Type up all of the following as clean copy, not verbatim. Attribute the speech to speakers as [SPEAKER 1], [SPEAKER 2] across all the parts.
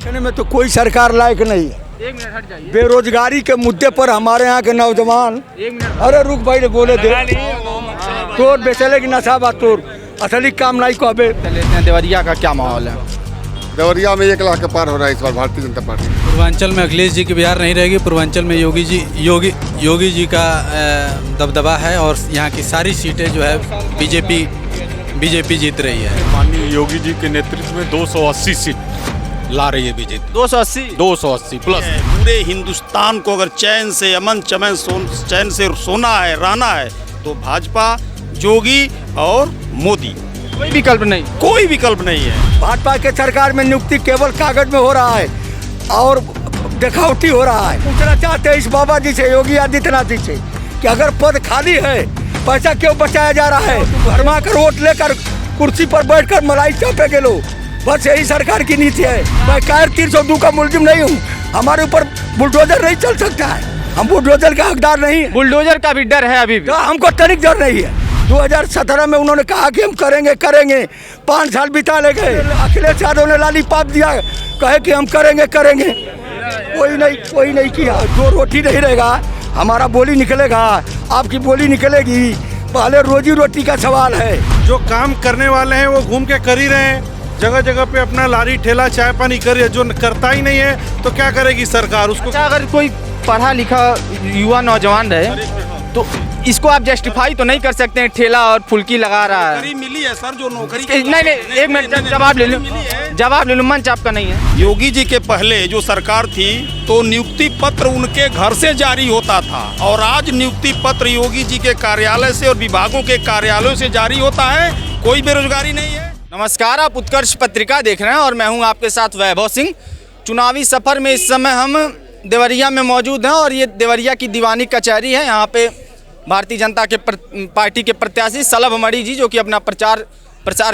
[SPEAKER 1] कहने में तो कोई सरकार लायक नहीं है।
[SPEAKER 2] एक मिनट हट जाइए।
[SPEAKER 1] बेरोजगारी के मुद्दे पर हमारे यहाँ के नौजवान,
[SPEAKER 2] एक मिनट।
[SPEAKER 1] अरे रुक भाई बोले दे तोर बेचले की नशा बात तोर असली काम नहीं को अबे।
[SPEAKER 2] लेते हैं देवरिया का क्या माहौल है?
[SPEAKER 3] देवरिया में 1 लाख के पार हो रहा है इस बार भारतीय जनता पार्टी।
[SPEAKER 4] पूर्वांचल में अखिलेश जी की बिहार नहीं रहेगी। पूर्वांचल में योगी जी का दबदबा है और यहाँ की सारी सीटें जो है बीजेपी जीत रही है।
[SPEAKER 5] माननीय योगी जी के नेतृत्व में 280 सीट ला रही है बीजेपी। 280 प्लस।
[SPEAKER 6] पूरे हिंदुस्तान को अगर चैन से अमन चैन से सोना है, रहना है, तो भाजपा, योगी और मोदी,
[SPEAKER 2] कोई विकल्प नहीं।
[SPEAKER 6] कोई विकल्प नहीं है।
[SPEAKER 1] भाजपा के सरकार में नियुक्ति केवल कागज में हो रहा है और दिखावटी हो रहा है। पूछना चाहते हैं इस बाबा जी से, योगी आदित्यनाथ जी से, कि अगर पद खाली है पैसा क्यों बचाया जा रहा है? भरमा कर वोट लेकर कुर्सी पर बैठकर मलाई चापे के लोग, बस यही सरकार की नीति है। मैं कायर 302 का मुलजिम नहीं हूँ, हमारे ऊपर बुलडोजर नहीं चल सकता है, हम बुलडोजर का हकदार नहीं है।
[SPEAKER 2] बुलडोजर का भी डर है अभी भी।
[SPEAKER 1] हमको तनिक डर नहीं है। 2017 में उन्होंने कहा कि हम करेंगे 5 साल बिता ले गए। अखिलेश यादव ने लालीपाप दिया, कहे कि हम करेंगे कोई नहीं किया। जो रोटी नहीं रहेगा हमारा बोली निकलेगा, आपकी बोली निकलेगी। पहले रोजी रोटी का सवाल है।
[SPEAKER 5] जो काम करने वाले हैं वो घूम के कर ही रहे हैं, जगह जगह पे अपना लारी ठेला चाय पानी कर रही है। जो करता ही नहीं है तो क्या करेगी सरकार उसको?
[SPEAKER 2] अच्छा, अगर कोई पढ़ा लिखा युवा नौजवान रहे तो इसको आप जस्टिफाई तो नहीं कर सकते हैं, ठेला और फुल्की लगा रहा है।
[SPEAKER 6] नौकरी मिली है सर, जो नौकरी
[SPEAKER 2] नहीं, एक मिनट जवाब ले लूँ, मंच आपका नहीं है।
[SPEAKER 6] योगी जी के पहले जो सरकार थी तो नियुक्ति पत्र उनके घर से जारी होता था, और आज नियुक्ति पत्र योगी जी के कार्यालय से और विभागों के कार्यालयों से जारी होता है। कोई बेरोजगारी नहीं है।
[SPEAKER 2] नमस्कार, आप उत्कर्ष पत्रिका देख रहे हैं और मैं हूं आपके साथ वैभव सिंह। चुनावी सफर में इस समय हम देवरिया में मौजूद हैं और ये देवरिया की दीवानी कचहरी है। यहाँ पे भारतीय जनता के पार्टी के प्रत्याशी सलभ मणि जी जो कि अपना प्रचार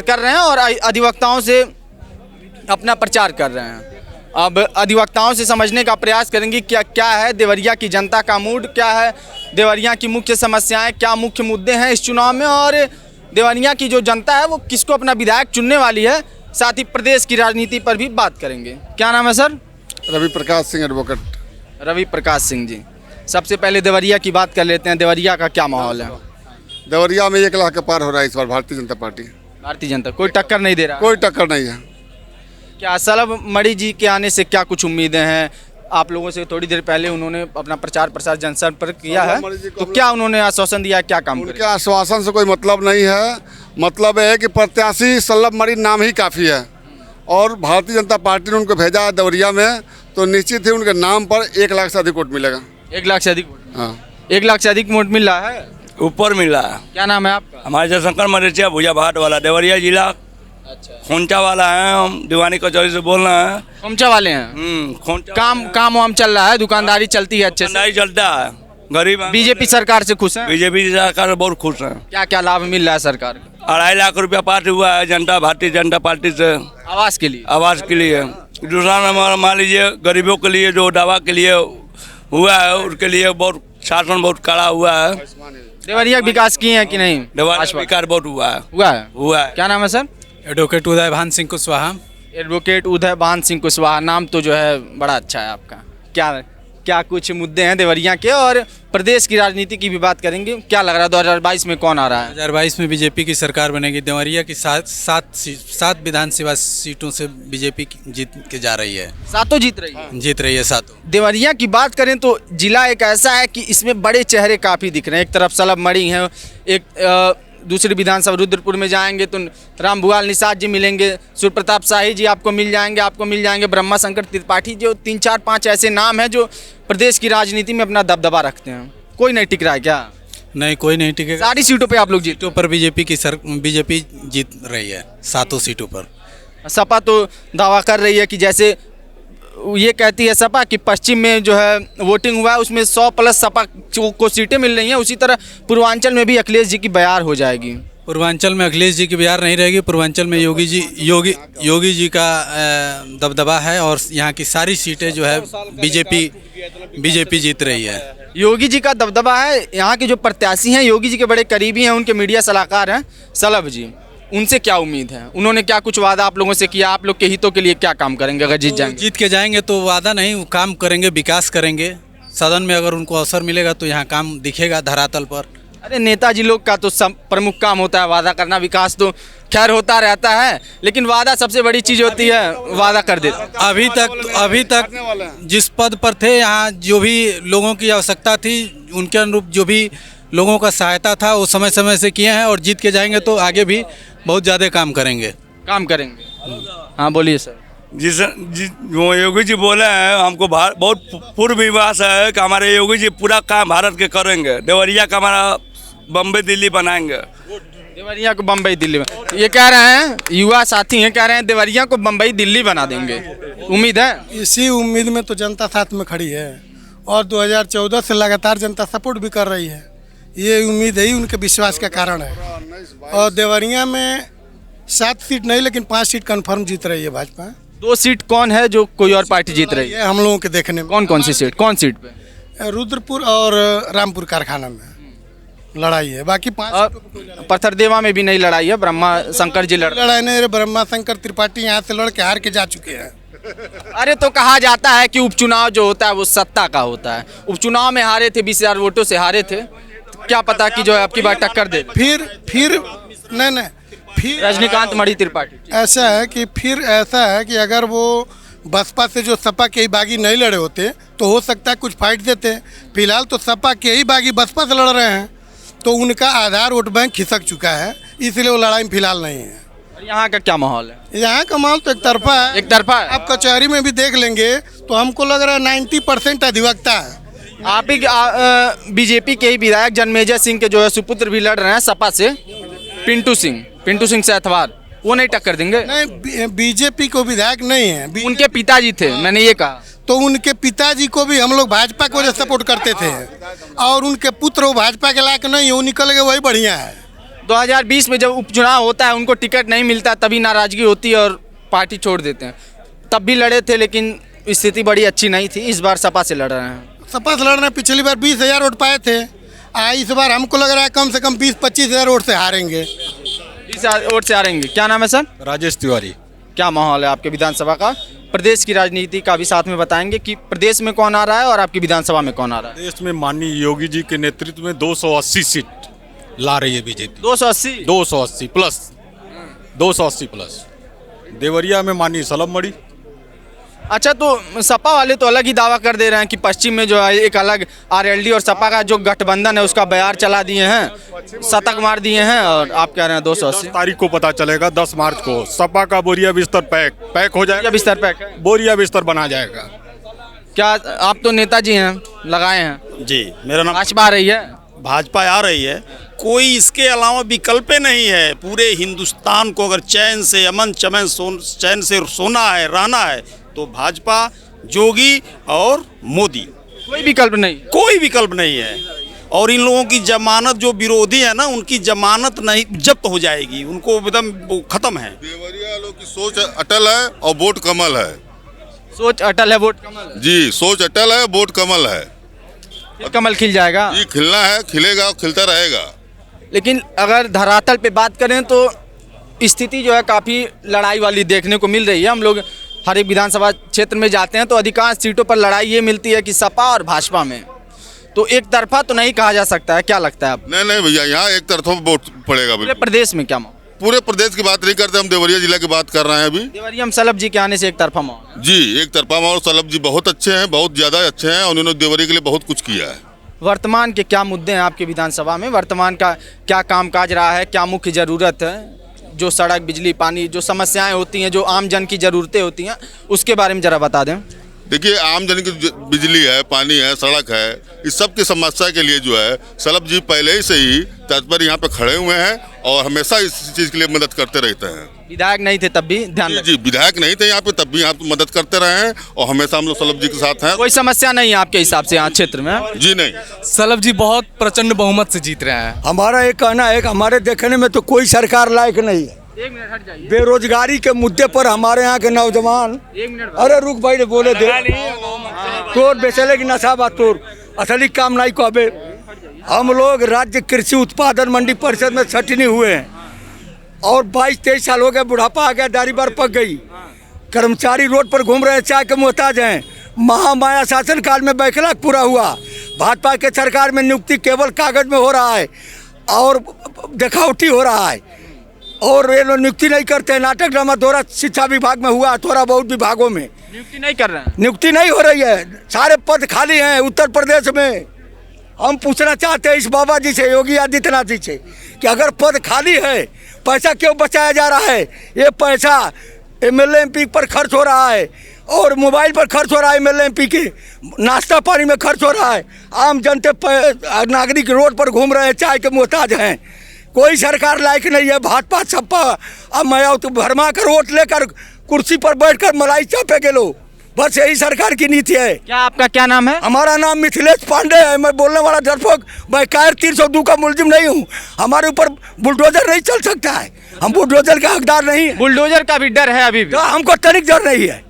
[SPEAKER 2] कर रहे हैं और अधिवक्ताओं से अपना प्रचार कर रहे हैं। अब अधिवक्ताओं से समझने का प्रयास करेंगे क्या है देवरिया की जनता का मूड, क्या है देवरिया की मुख्य समस्याएं, क्या मुख्य मुद्दे हैं इस चुनाव में, और देवरिया की जो जनता है वो किसको अपना विधायक चुनने वाली है। साथ ही प्रदेश की राजनीति पर भी बात करेंगे। क्या नाम है सर?
[SPEAKER 3] रवि प्रकाश सिंह एडवोकेट।
[SPEAKER 2] रवि प्रकाश सिंह जी, सबसे पहले देवरिया की बात कर लेते हैं। देवरिया का क्या माहौल है?
[SPEAKER 3] देवरिया में 1 लाख के पार हो रहा है इस बार भारतीय जनता पार्टी।
[SPEAKER 2] भारतीय जनता कोई टक्कर नहीं दे रहा?
[SPEAKER 3] कोई टक्कर नहीं है।
[SPEAKER 2] क्या सलभ मणि जी के आने से क्या कुछ उम्मीदें हैं? आप लोगों से थोड़ी देर पहले उन्होंने अपना प्रचार जनसंपर्क किया है, तो क्या उन्होंने आश्वासन दिया, क्या काम करेंगे?
[SPEAKER 3] उनके आश्वासन से कोई मतलब नहीं है। मतलब है कि प्रत्याशी सलभ मणि नाम ही काफ़ी है, और भारतीय जनता पार्टी ने उनको भेजा है देवरिया में, तो निश्चित ही उनके नाम पर 1 लाख से अधिक वोट मिलेगा।
[SPEAKER 2] 1 लाख से अधिक?
[SPEAKER 3] हाँ,
[SPEAKER 2] 1 लाख से अधिक वोट मिल रहा है।
[SPEAKER 7] ऊपर मिल रहा है।
[SPEAKER 2] क्या नाम है आपका?
[SPEAKER 7] हमारे जयशंकर मरेचिया भुजा भाट वाला, देवरिया जिला।
[SPEAKER 2] अच्छा,
[SPEAKER 7] खोंचा वाला है हम, दीवानी कचौरी से बोल रहे हैं।
[SPEAKER 2] खोंचा वाले हैं।
[SPEAKER 7] खोंचा
[SPEAKER 2] काम वाम चल रहा है, दुकानदारी चलती है अच्छे से?
[SPEAKER 7] नहीं चलता है, गरीब।
[SPEAKER 2] बीजेपी सरकार से खुश हैं?
[SPEAKER 7] बीजेपी सरकार से बहुत खुश हैं।
[SPEAKER 2] क्या क्या लाभ मिल रहा है सरकार का?
[SPEAKER 7] 2.5 लाख रुपया पास हुआ है भारतीय जनता पार्टी से
[SPEAKER 2] आवास के लिए।
[SPEAKER 7] आवास के लिए। दूसरा नंबर मान लीजिए गरीबों के लिए जो दवा के लिए हुआ है, उसके लिए बहुत शासन बहुत कड़ा हुआ है।
[SPEAKER 2] देवरिया विकास किए हैं कि नहीं?
[SPEAKER 7] विकास बहुत हुआ है।
[SPEAKER 2] क्या नाम है सर?
[SPEAKER 4] एडवोकेट उदय भान सिंह कुशवाहा।
[SPEAKER 2] एडवोकेट उदय भान सिंह कुशवाहा, नाम तो जो है बड़ा अच्छा है आपका। क्या कुछ मुद्दे हैं देवरिया के, और प्रदेश की राजनीति की भी बात करेंगे। क्या लग रहा है 2022 में कौन आ रहा है?
[SPEAKER 4] 2022 में बीजेपी की सरकार बनेगी। देवरिया की 7 विधानसभा सीटों से बीजेपी जीत के जा रही है।
[SPEAKER 2] 7 जीत रही है?
[SPEAKER 4] जीत रही है 7।
[SPEAKER 2] देवरिया की बात करें तो जिला एक ऐसा है कि इसमें बड़े चेहरे काफ़ी दिख रहे हैं। एक तरफ सलभ मणि है, एक दूसरी विधानसभा रुद्रपुर में जाएंगे तो रामभुआल निषाद जी मिलेंगे, सूर्यप्रताप शाही जी आपको मिल जाएंगे, ब्रह्मा शंकर त्रिपाठी, जो 3 4 5 ऐसे नाम हैं जो प्रदेश की राजनीति में अपना दबदबा रखते हैं। कोई नहीं टिक रहा है क्या?
[SPEAKER 4] नहीं, कोई नहीं टिकेगा।
[SPEAKER 2] सारी सीटों पे आप लोग
[SPEAKER 4] सीटों पर बीजेपी जीत रही है 7 सीटों पर।
[SPEAKER 2] सपा तो दावा कर रही है कि जैसे ये कहती है सपा कि पश्चिम में जो है वोटिंग हुआ है उसमें 100+ सपा को सीटें मिल रही हैं, उसी तरह पूर्वांचल में भी अखिलेश जी की बयार हो जाएगी।
[SPEAKER 4] पूर्वांचल में अखिलेश जी की बिहार नहीं रहेगी। पूर्वांचल में योगी जी का दबदबा है और यहाँ की सारी सीटें जो है बीजेपी जीत रही है।
[SPEAKER 2] योगी जी का दबदबा है। यहाँ के जो प्रत्याशी हैं योगी जी के बड़े करीबी हैं, उनके मीडिया सलाहकार हैं सलभ जी। उनसे क्या उम्मीद है? उन्होंने क्या कुछ वादा आप लोगों से किया? आप लोग के हितों के लिए क्या काम करेंगे अगर जीत जाएंगे?
[SPEAKER 4] जीत के जाएंगे तो वादा नहीं, वो काम करेंगे, विकास करेंगे। सदन में अगर उनको अवसर मिलेगा तो यहाँ काम दिखेगा धरातल पर।
[SPEAKER 2] अरे नेताजी लोग का तो सब प्रमुख काम होता है वादा करना, विकास तो खैर होता रहता है, लेकिन वादा सबसे बड़ी चीज होती है, वादा कर देते।
[SPEAKER 4] अभी तक जिस पद पर थे यहाँ जो भी लोगों की आवश्यकता थी उनके अनुरूप जो भी लोगों का सहायता था वो समय समय से किए हैं, और जीत के जाएंगे तो आगे भी बहुत ज़्यादा काम करेंगे।
[SPEAKER 2] हाँ बोलिए सर।
[SPEAKER 7] जी सर, जी जो योगी जी बोले हैं हमको बहुत पूर्ण विश्वास है कि हमारे योगी जी पूरा काम भारत के करेंगे। देवरिया का हमारा बम्बई दिल्ली बनाएंगे।
[SPEAKER 2] देवरिया को बम्बई दिल्ली में ये कह रहे हैं, युवा साथी हैं, कह रहे हैं देवरिया को बम्बई दिल्ली बना देंगे। उम्मीद है?
[SPEAKER 8] इसी उम्मीद में तो जनता साथ में खड़ी है और 2014 से लगातार जनता सपोर्ट भी कर रही है। ये उम्मीद ही उनके विश्वास का कारण है। और देवरिया में 7 सीट नहीं लेकिन 5 सीट कन्फर्म जीत रही है भाजपा।
[SPEAKER 2] 2 सीट कौन है जो कोई और पार्टी जीत रही है?
[SPEAKER 8] हम लोगों के देखने में
[SPEAKER 2] कौन सी सीट? कौन सीट पे?
[SPEAKER 8] रुद्रपुर और रामपुर कारखाना में लड़ाई है। बाकी 5
[SPEAKER 2] पत्थरदेवा में भी नहीं लड़ाई है, ब्रह्मा शंकर जी
[SPEAKER 8] लड़ाई नहीं। ब्रह्मा शंकर त्रिपाठी यहाँ से लड़ के हार के जा चुके हैं।
[SPEAKER 2] अरे तो कहा जाता है कि उपचुनाव जो होता है वो सत्ता का होता है। उपचुनाव में हारे थे, 20,000 वोटों से हारे थे, तो क्या पता कि जो है आपकी बात टक्कर दे।
[SPEAKER 8] फिर नहीं फिर
[SPEAKER 2] रजनीकांत मणि त्रिपाठी
[SPEAKER 8] ऐसा है कि अगर वो बसपा से जो सपा के ही बागी नहीं लड़े होते तो हो सकता है कुछ फाइट देते। फिलहाल तो सपा के ही बागी बसपा से लड़ रहे हैं, तो उनका आधार वोट बैंक खिसक चुका है, इसलिए वो लड़ाई में फिलहाल नहीं है।
[SPEAKER 2] यहाँ का क्या माहौल है?
[SPEAKER 8] यहाँ का माहौल तो एक तरफा है। आप कचहरी में भी देख लेंगे तो हमको लग रहा है 90% अधिवक्ता है।
[SPEAKER 2] आप ही बीजेपी के ही विधायक जन्मेजय सिंह के जो है सुपुत्र भी लड़ रहे हैं सपा से, पिंटू सिंह से अथवार, वो नहीं टक्कर देंगे?
[SPEAKER 8] नहीं, बीजेपी को विधायक नहीं है,
[SPEAKER 2] उनके पिताजी थे, मैंने ये कहा।
[SPEAKER 8] तो उनके पिताजी को भी हम लोग भाजपा को वजह सपोर्ट करते थे, और उनके पुत्र वो भाजपा के लायक नहीं है, वो निकल गए, वही बढ़िया है।
[SPEAKER 2] 2020 में जब उपचुनाव होता है उनको टिकट नहीं मिलता, तभी नाराजगी होती है और पार्टी छोड़ देते हैं। तब भी लड़े थे लेकिन स्थिति बड़ी अच्छी नहीं थी। इस बार सपा से लड़ रहे हैं।
[SPEAKER 8] सपा से लड़ रहे हैं। पिछली बार 20,000 वोट पाए थे, इस बार हमको लग रहा है कम से कम 20-25 हज़ार वोट से हारेंगे।
[SPEAKER 2] 20 वोट से हारेंगे। क्या नाम है सर?
[SPEAKER 4] राजेश तिवारी।
[SPEAKER 2] क्या माहौल है आपके विधानसभा का? प्रदेश की राजनीति का भी साथ में बताएंगे कि प्रदेश में कौन आ रहा है और आपकी विधानसभा में कौन आ रहा है?
[SPEAKER 9] प्रदेश में माननीय योगी जी के नेतृत्व में 280 सीट ला रही है बीजेपी।
[SPEAKER 2] 280
[SPEAKER 9] प्लस। देवरिया में माननीय सलभ मणि।
[SPEAKER 2] अच्छा, तो सपा वाले तो अलग ही दावा कर दे रहे हैं कि पश्चिम में जो है एक अलग आरएलडी और सपा का जो गठबंधन है उसका बयार चला दिए हैं, शतक मार दिए हैं, और आप कह रहे हैं 280।
[SPEAKER 9] 10 तारीख को पता चलेगा, 10 मार्च को सपा का बोरिया बिस्तर पैक हो जाएगा।
[SPEAKER 2] बिस्तर पैक है,
[SPEAKER 9] बोरिया बिस्तर बना जाएगा।
[SPEAKER 2] क्या आप तो नेताजी हैं, लगाए हैं?
[SPEAKER 6] जी, मेरा नाम
[SPEAKER 2] भाजपा आ रही है।
[SPEAKER 6] भाजपा आ रही है, कोई इसके अलावा विकल्प नहीं है। पूरे हिंदुस्तान को अगर चैन से अमन चैन से सोना है, रहना है, तो भाजपा, जोगी और मोदी,
[SPEAKER 2] कोई विकल्प नहीं
[SPEAKER 6] है। और इन लोगों की जमानत, जो विरोधी है ना, उनकी जमानत नहीं जब्त हो जाएगी, उनको एकदम खत्म है।
[SPEAKER 3] देवरिया लोग की सोच अटल है और वोट कमल है।
[SPEAKER 2] सोच अटल है, वोट कमल
[SPEAKER 3] जी, सोच अटल है, वोट कमल है।
[SPEAKER 2] कमल खिल जाएगा
[SPEAKER 3] जी, खिलना है, खिलेगा और खिलता रहेगा।
[SPEAKER 2] लेकिन अगर धरातल पे बात करें तो स्थिति जो है काफ़ी लड़ाई वाली देखने को मिल रही है। हम लोग हर एक विधानसभा क्षेत्र में जाते हैं तो अधिकांश सीटों पर लड़ाई ये मिलती है कि सपा और भाजपा में, तो एक तरफा तो नहीं कहा जा सकता है। क्या लगता है आप?
[SPEAKER 3] नहीं भैया, यहाँ एक तरफा वोट पड़ेगा।
[SPEAKER 2] पूरे प्रदेश में क्या माहौल?
[SPEAKER 3] पूरे प्रदेश की बात नहीं करते, हम देवरिया जिला की बात कर रहे हैं अभी।
[SPEAKER 2] देवरिया में सलभ जी के आने से एक तरफा माहौल?
[SPEAKER 3] जी, एक तरफा माहौल। सलभ जी बहुत अच्छे हैं, बहुत ज़्यादा अच्छे हैं, उन्होंने देवरिया के लिए बहुत कुछ किया है।
[SPEAKER 2] वर्तमान के क्या मुद्दे हैं आपके विधानसभा में? वर्तमान का क्या कामकाज रहा है? क्या मुख्य ज़रूरत है? जो सड़क, बिजली, पानी, जो समस्याएं होती हैं, जो आम जन की ज़रूरतें होती हैं, उसके बारे में ज़रा बता दें।
[SPEAKER 3] देखिए, आम जन की बिजली है, पानी है, सड़क है, इस सब की समस्या के लिए जो है सलभ जी पहले ही से ही तत्पर यहाँ पे खड़े हुए हैं और हमेशा इस चीज़ के लिए मदद करते रहते हैं।
[SPEAKER 2] विधायक नहीं थे तब भी ध्यान?
[SPEAKER 3] जी, विधायक नहीं थे यहाँ पे, तब भी यहाँ पे मदद करते रहे हैं और हमेशा हम लोग सलभ जी के साथ हैं।
[SPEAKER 2] कोई समस्या नहीं है आपके हिसाब से यहाँ क्षेत्र में?
[SPEAKER 3] जी नहीं,
[SPEAKER 4] सलभ जी बहुत प्रचंड बहुमत से जीत रहे हैं।
[SPEAKER 1] हमारा ये कहना है कि हमारे देखने में तो कोई सरकार लायक नहीं है।
[SPEAKER 2] एक मिनट हट जाइए।
[SPEAKER 1] बेरोजगारी के मुद्दे पर हमारे यहाँ के नौजवान,
[SPEAKER 2] एक मिनट,
[SPEAKER 1] अरे रुक भाई, बोले दे तोर बेचले की नशा बात, तोर असली काम नहीं कहबे। हम लोग राज्य कृषि उत्पादन मंडी परिषद में छटनी हुए हैं। और 22-23 साल हो गए, बुढ़ापा आ गया, दाढ़ी बार पक गई। कर्मचारी रोड पर घूम रहे हैं, चाय के मोहताज हैं। महामाया शासन काल में बैकलाग पूरा हुआ। भाजपा के सरकार में नियुक्ति केवल कागज में हो रहा है और दिखावटी हो रहा है, और ये लोग नियुक्ति नहीं करते हैं। नाटक ड्रामा दोहरा शिक्षा विभाग में हुआ, थोड़ा बहुत विभागों में
[SPEAKER 2] नियुक्ति नहीं कर रहे हैं।
[SPEAKER 1] नियुक्ति नहीं हो रही है, सारे पद खाली हैं उत्तर प्रदेश में। हम पूछना चाहते हैं इस बाबा जी से, योगी आदित्यनाथ जी से, कि अगर पद खाली है, पैसा क्यों बचाया जा रहा है? ये पैसा एमएलए एमपी पर खर्च हो रहा है और मोबाइल पर खर्च हो रहा है, एमएलए एमपी के नाश्ता पानी में खर्च हो रहा है। आम जनता नागरिक रोड पर घूम रहे हैं, चाय के मोहताज हैं। कोई सरकार लायक नहीं है। भाजपा सपा अब मैं तो भरमा कर वोट लेकर कुर्सी पर बैठकर मलाई चापे के लो, बस यही सरकार की नीति है।
[SPEAKER 2] क्या आपका क्या नाम है?
[SPEAKER 1] हमारा नाम मिथिलेश पांडे है। मैं बोलने वाला डरपोक, मैं कायर 302 का मुलजिम नहीं हूँ। हमारे ऊपर बुलडोजर नहीं चल सकता है, हम बुलडोजर का हकदार नहीं है।
[SPEAKER 2] बुलडोजर का भी डर है अभी भी?
[SPEAKER 1] तो हमको तनिक डर नहीं है।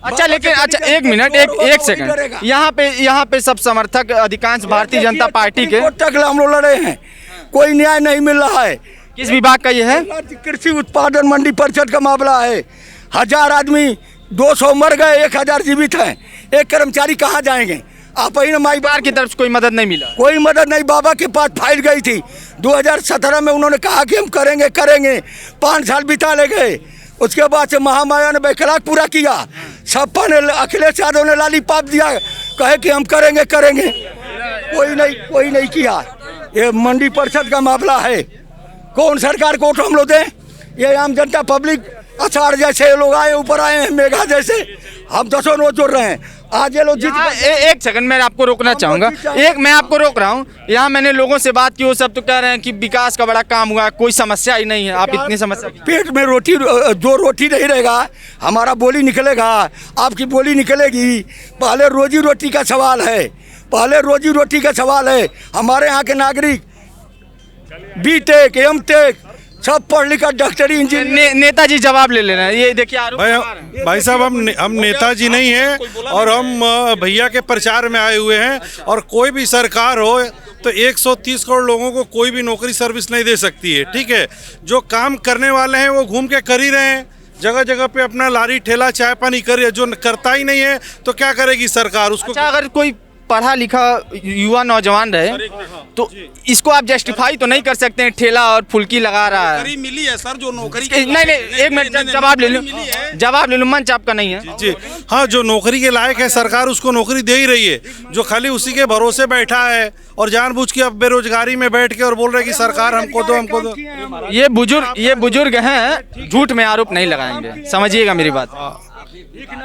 [SPEAKER 2] अच्छा, लेकिन अच्छा एक मिनट, एक सेकंड, यहाँ पे सब समर्थक अधिकांश भारतीय जनता पार्टी के
[SPEAKER 1] तक हम लोग लड़े हैं, कोई न्याय नहीं मिल रहा है।
[SPEAKER 2] किस विभाग का ये है?
[SPEAKER 1] कृषि उत्पादन मंडी परिषद का मामला है। 1000 आदमी 200 मर गए, 1000 जीवित हैं। एक कर्मचारी कहाँ जाएंगे? आप ही ना, माई
[SPEAKER 2] सरकार की तरफ से कोई मदद नहीं मिला?
[SPEAKER 1] कोई मदद नहीं। बाबा के पास फाइल गई थी 2017 में, उन्होंने कहा कि हम करेंगे 5 साल बिता ले गए। उसके बाद से महामाया ने बैकलाग पूरा किया। सपा ने, अखिलेश यादव ने लालीपाप दिया, कहे कि हम करेंगे। कोई नहीं किया। ये मंडी परिषद का मामला है, कौन सरकार को हम लोग दें? ये आम जनता पब्लिक अषाढ़ जैसे लोग आए, ऊपर आए हैं मेघा जैसे, हम 10 रोज जोड़ रहे हैं। आज ये लोग
[SPEAKER 2] एक सेकंड मैं आपको रोकना चाहूंगा, मैं आपको रोक रहा हूँ। यहाँ मैंने लोगों से बात की, वो सब तो कह रहे हैं कि विकास का बड़ा काम हुआ, कोई समस्या ही नहीं है। आप इतनी समस्या,
[SPEAKER 1] पेट में रोटी नहीं रहेगा, हमारा बोली निकलेगा, आपकी बोली निकलेगी। पहले रोजी रोटी का सवाल है। हमारे यहाँ के नागरिक बीटेक एमटेक सब पढ़ लिखा, डॉक्टरी इंजीनियर।
[SPEAKER 2] नेताजी जवाब ले लेना, ये देखिए आरोप।
[SPEAKER 5] भाई साहब, हम नेताजी नहीं हैं और हम भैया के प्रचार में आए हुए हैं। और कोई भी सरकार हो तो 130 करोड़ लोगों को कोई भी नौकरी सर्विस नहीं दे सकती है, ठीक है? जो काम करने वाले हैं वो घूम के कर ही रहे हैं, जगह जगह पे अपना लारी ठेला चाय पानी कर रही है। जो करता ही नहीं है तो क्या करेगी सरकार उसको?
[SPEAKER 2] अच्छा, अगर कोई पढ़ा लिखा युवा नौजवान रहे तो इसको आप जस्टिफाई तो नहीं कर सकते हैं, ठेला और फुल्की लगा रहा है।
[SPEAKER 6] नौकरी मिली है सर, जो नौकरी
[SPEAKER 2] नहीं, एक मिनट जवाब ले लूँ, मंच आपका नहीं है।
[SPEAKER 5] जी हाँ, जो नौकरी के लायक है सरकार उसको नौकरी दे ही रही है। जो खाली उसी के भरोसे बैठा है और जानबूझ के अब बेरोजगारी में बैठ के और बोल रहे कि सरकार हमको दो।
[SPEAKER 2] ये बुजुर्ग हैं, झूठ में आरोप नहीं लगाएंगे, समझिएगा मेरी बात।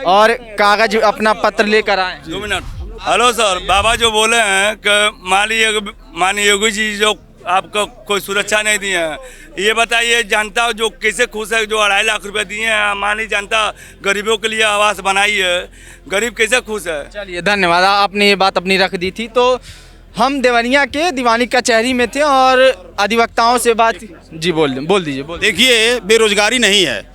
[SPEAKER 2] और कागज अपना पत्र लेकर आए।
[SPEAKER 7] 2 मिनट। हेलो सर, बाबा जो बोले हैं कि माननीय योगी जी जो आपको कोई सुरक्षा नहीं दिए हैं, ये बताइए जनता जो कैसे खुश है? जो 2.5 लाख रुपए दिए हैं, माननीय जनता गरीबों के लिए आवास बनाई है, गरीब कैसे खुश है?
[SPEAKER 2] चलिए धन्यवाद, आपने ये बात अपनी रख दी थी। तो हम देवरिया के दीवानी कचहरी में थे और अधिवक्ताओं से बात। जी बोल दीजिए।
[SPEAKER 6] देखिए, बेरोजगारी नहीं है।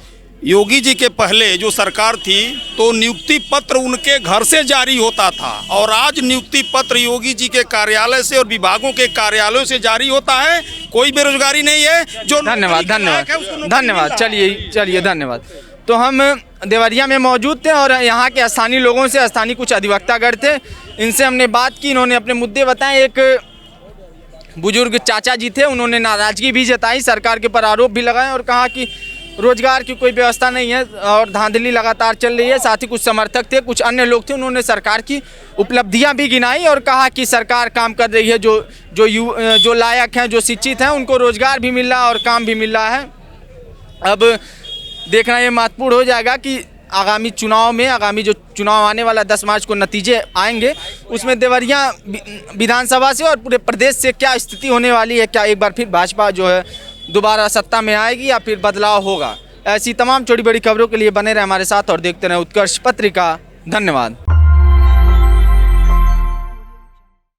[SPEAKER 6] योगी जी के पहले जो सरकार थी तो नियुक्ति पत्र उनके घर से जारी होता था, और आज नियुक्ति पत्र योगी जी के कार्यालय से और विभागों के कार्यालयों से जारी होता है। कोई बेरोजगारी नहीं है। जो
[SPEAKER 2] धन्यवाद। चलिए धन्यवाद। तो हम देवरिया में मौजूद थे और यहाँ के स्थानीय लोगों से, स्थानीय कुछ अधिवक्तागण थे, इनसे हमने बात की। इन्होंने अपने मुद्दे बताए। एक बुजुर्ग चाचा जी थे, उन्होंने नाराजगी भी जताई, सरकार के ऊपर आरोप भी लगाए और कहा कि रोजगार की कोई व्यवस्था नहीं है और धांधली लगातार चल रही है। साथ ही कुछ समर्थक थे, कुछ अन्य लोग थे, उन्होंने सरकार की उपलब्धियां भी गिनाई और कहा कि सरकार काम कर रही है। जो लायक हैं, जो शिक्षित हैं, उनको रोजगार भी मिल रहा है और काम भी मिल रहा है। अब देखना ये महत्वपूर्ण हो जाएगा कि आगामी जो चुनाव आने वाला 10 मार्च को नतीजे आएंगे, उसमें देवरिया विधानसभा से और पूरे प्रदेश से क्या स्थिति होने वाली है। क्या एक बार फिर भाजपा जो है दोबारा सत्ता में आएगी या फिर बदलाव होगा? ऐसी तमाम छोटी बड़ी खबरों के लिए बने रहे हमारे साथ और देखते रहें उत्कर्ष पत्रिका। धन्यवाद।